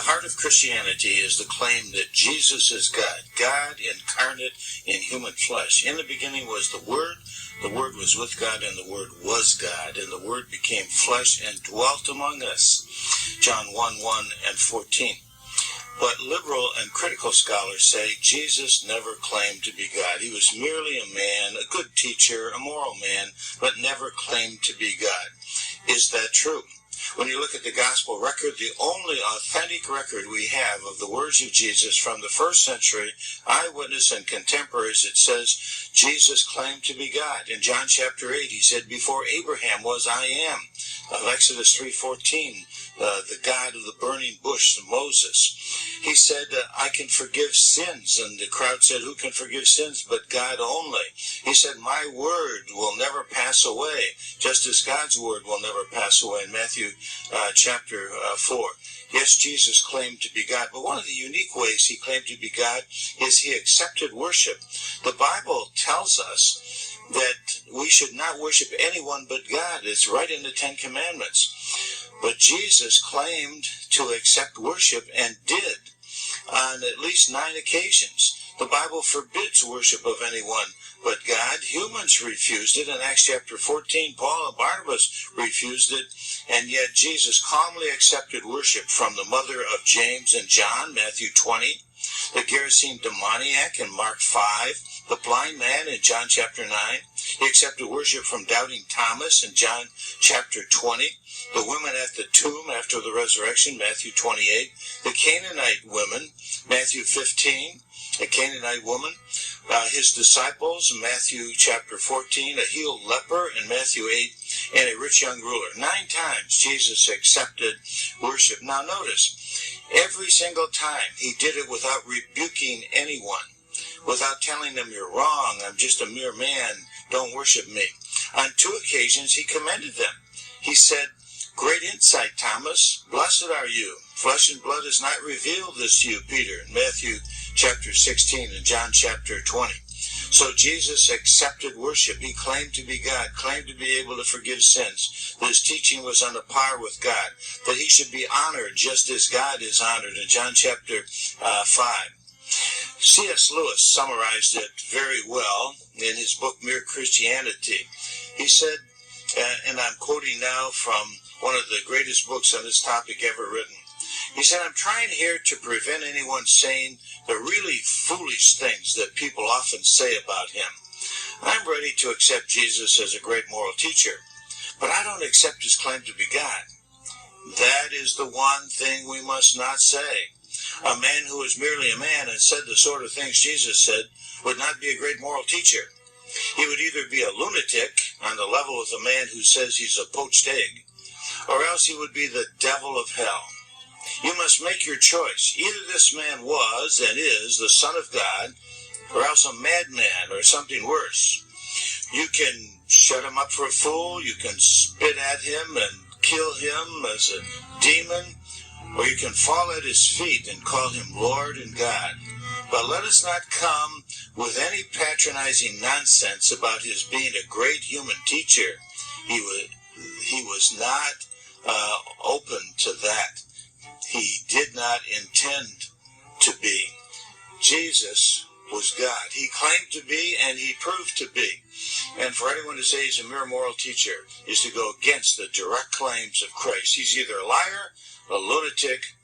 the heart of Christianity is the claim that Jesus is God, God incarnate in human flesh. In the beginning was the Word was with God, and the Word was God, and the Word became flesh and dwelt among us. John 1:1 and 14. But liberal and critical scholars say Jesus never claimed to be God. He was merely a man, a good teacher, a moral man, but never claimed to be God. Is that true? When you look at the gospel record, the only authentic record we have of the words of Jesus from the first century, eyewitness and contemporaries, it says Jesus claimed to be God. In John chapter 8, he said, before Abraham was, I am. Exodus 3:14, the God of the burning bush, Moses. He said, I can forgive sins. And the crowd said, who can forgive sins but God only? He said, my word will never pass away, just as God's word will never pass away, in Matthew chapter 4. Yes, Jesus claimed to be God, but one of the unique ways he claimed to be God is he accepted worship. The Bible tells us that we should not worship anyone but God. It's right in the Ten Commandments. But Jesus claimed to accept worship and did on at least 9 occasions. The Bible forbids worship of anyone but God. Humans refused it. In Acts chapter 14, Paul and Barnabas refused it, and yet Jesus calmly accepted worship from the mother of James and John, Matthew 20, the Gerasene demoniac in Mark 5, the blind man in John chapter 9. He accepted worship from doubting Thomas in John chapter 20, the women at the tomb after the resurrection, Matthew 28, the Canaanite women, Matthew 15, a Canaanite woman, his disciples, Matthew chapter 14, a healed leper in Matthew 8, and a rich young ruler. 9 times Jesus accepted worship. Now notice, every single time he did it without rebuking anyone, without telling them, you're wrong, I'm just a mere man, don't worship me. On 2 occasions he commended them. He said, great insight, Thomas, blessed are you. Flesh and blood has not revealed this to you, Peter, in Matthew chapter 16 and John chapter 20. So Jesus accepted worship. He claimed to be God, claimed to be able to forgive sins, that his teaching was on a par with God, that he should be honored just as God is honored in John chapter 5. C.S. Lewis summarized it very well in his book Mere Christianity. He said, and I'm quoting now from one of the greatest books on this topic ever written, he said, I'm trying here to prevent anyone saying the really foolish things that people often say about him. I'm ready to accept Jesus as a great moral teacher, but I don't accept his claim to be God. That is the one thing we must not say. A man who is merely a man and said the sort of things Jesus said would not be a great moral teacher. He would either be a lunatic on the level with a man who says he's a poached egg, or else he would be the devil of hell. You must make your choice. Either this man was and is the Son of God, or else a madman or something worse. You can shut him up for a fool, you can spit at him and kill him as a demon, or you can fall at his feet and call him Lord and God. But let us not come with any patronizing nonsense about his being a great human teacher. He was not open to that. He did not intend to be. Jesus was God. He claimed to be, and he proved to be. And for anyone to say he's a mere moral teacher is to go against the direct claims of Christ. He's either a liar, a lunatic,